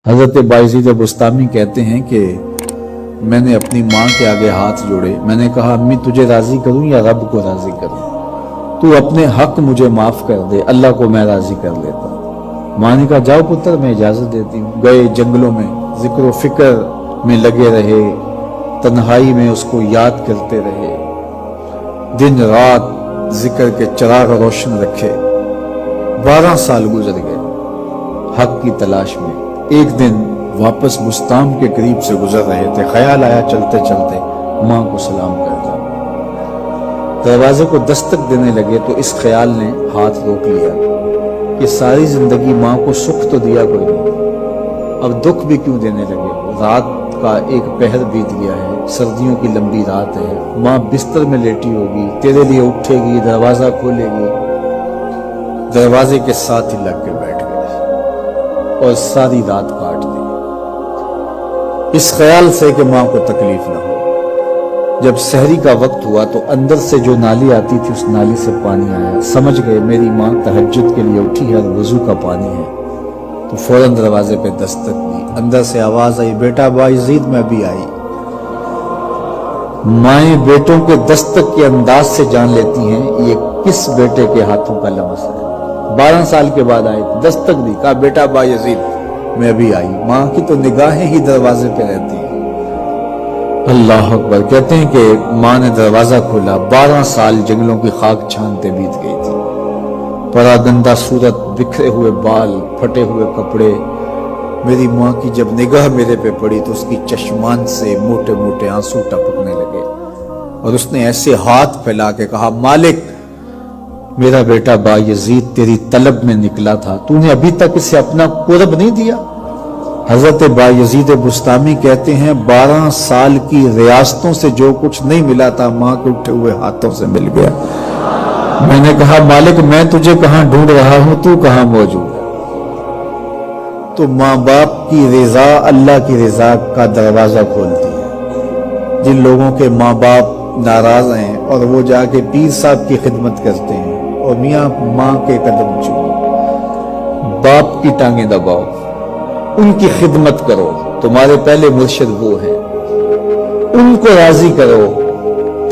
حضرت बायज़ीद बुस्तामी कहते हैं कि मैंने अपनी माँ के आगे हाथ जोड़े। मैंने कहा, अम्मी तुझे राजी करूं या रब को राजी करूं? तू अपने हक मुझे माफ कर दे, अल्लाह को मैं राजी कर लेता हूं। माँ ने कहा, जाओ पुत्र, मैं इजाजत देती हूँ। गए जंगलों में, जिक्र फिक्र में लगे रहे, तन्हाई में उसको याद करते रहे, दिन रात जिक्र के चिराग रोशन रखे। 12 साल गुजर गए हक की तलाश में। एक दिन वापस बुस्ताम के करीब से गुजर रहे थे, ख्याल आया चलते चलते माँ को सलाम कर जाऊं। दरवाजे को दस्तक देने लगे तो इस ख्याल ने हाथ रोक लिया कि सारी जिंदगी माँ को सुख तो दिया कोई नहीं, अब दुख भी क्यों देने लगे। रात का एक पहर बीत गया है, सर्दियों की लंबी रात है, माँ बिस्तर में लेटी होगी, तेरे लिए उठेगी, दरवाजा खोलेगी। दरवाजे के साथ ही लग के बैठ गए और सारी रात काट दी इस ख्याल से कि माँ को तकलीफ ना हो। जब सहरी का वक्त हुआ तो अंदर से जो नाली आती थी उस नाली से पानी आया। समझ गए मेरी माँ तहज्जुद के लिए उठी है और वजू का पानी है। तो फौरन दरवाजे पे दस्तक दी। अंदर से आवाज आई, बेटा बायज़ीद मैं भी आई। माएं बेटों के दस्तक के अंदाज से जान लेती हैं ये किस बेटे के हाथों का लमस है। 12 साल के बाद आए, दस्तक दी, कहा बेटा बायज़ीद मैं भी आई। माँ की तो निगाहें ही दरवाजे पे रहती हैं। अल्लाह अकबर। कहते हैं कि माँ ने दरवाजा खोला। 12 साल जंगलों की खाक छानते बीत गई थी। परागंदा सूरत, बिखरे हुए बाल, फटे हुए कपड़े। मेरी माँ की जब निगाह मेरे पे पड़ी तो उसकी चश्मान से मोटे मोटे आंसू टपकने लगे और उसने ऐसे हाथ फैला के कहा, मालिक मेरा बेटा बायज़ीद तेरी तलब में निकला था, तूने अभी तक इसे अपना कुर्ब नहीं दिया। हजरत बायज़ीद बुस्तामी कहते हैं 12 साल की रियासतों से जो कुछ नहीं मिला था माँ के उठे हुए हाथों से मिल गया। मैंने कहा, मालिक मैं तुझे कहां ढूंढ रहा हूं, तू कहां मौजूद है। तो माँ बाप की रिजा अल्लाह की रिजा का दरवाजा खोलती है। जिन लोगों के माँ बाप नाराज हैं और वो जाके पीर साहब की खिदमत करते हैं और मियाँ माँ के कदम चूमो, बाप की टांगें दबाओ, उनकी खिदमत करो, तुम्हारे पहले मुर्शिद वो हैं, उनको राजी करो,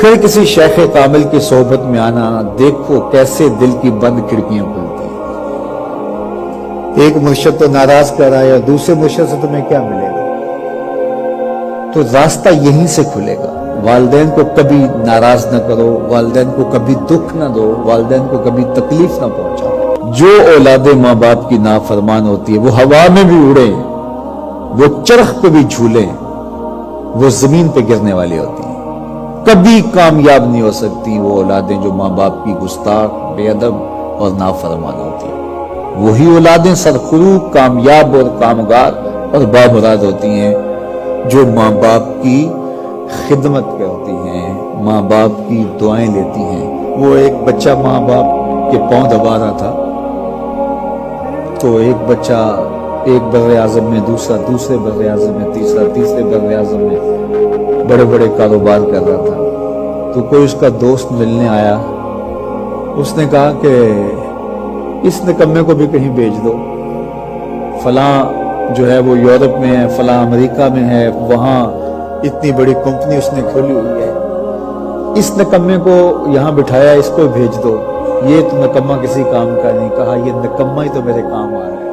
फिर किसी शेख कामिल की सोहबत में आना। देखो कैसे दिल की बंद खिड़कियां खुलती हैं। एक मुर्शिद तो नाराज कर रहा है और दूसरे मुर्शिद से तुम्हें क्या मिलेगा? तो रास्ता यहीं से खुलेगा। वालिदैन को कभी नाराज न करो, वालिदैन को कभी दुख न दो, वालिदैन को कभी तकलीफ न पहुंचाओ। जो औलादे माँ बाप की नाफरमान होती है वो हवा में भी उड़े, वो चरख पे भी झूले, वो जमीन पे गिरने वाली होती है, कभी कामयाब नहीं हो सकती वो औलादें जो माँ बाप की गुस्ताख, बेअदब और नाफरमान होती है। वही औलादें सरखुरूक, कामयाब और कामगार और बामुराद होती हैं जो माँ बाप की खिदमत करती हैं, माँ बाप की दुआएं लेती हैं। वो एक बच्चा माँ बाप के पांव दबा रहा था तो एक बच्चा एक बर्र-ए-आज़म में, दूसरा दूसरे बर्र-ए-आज़म में, तीसरा तीसरे बर्र-ए-आज़म में बड़े बड़े कारोबार कर रहा था। तो कोई उसका दोस्त मिलने आया। उसने कहा कि इस निकम्मे को भी कहीं भेज दो, फलां जो है वो यूरोप में है, फलां अमेरिका में है, वहां इतनी बड़ी कंपनी उसने खोली हुई है, इस निकम्मे को यहां बिठाया, इसको भेज दो, ये तो निकम्मा किसी काम का नहीं। कहा, ये निकम्मा ही तो मेरे काम आ रहा है।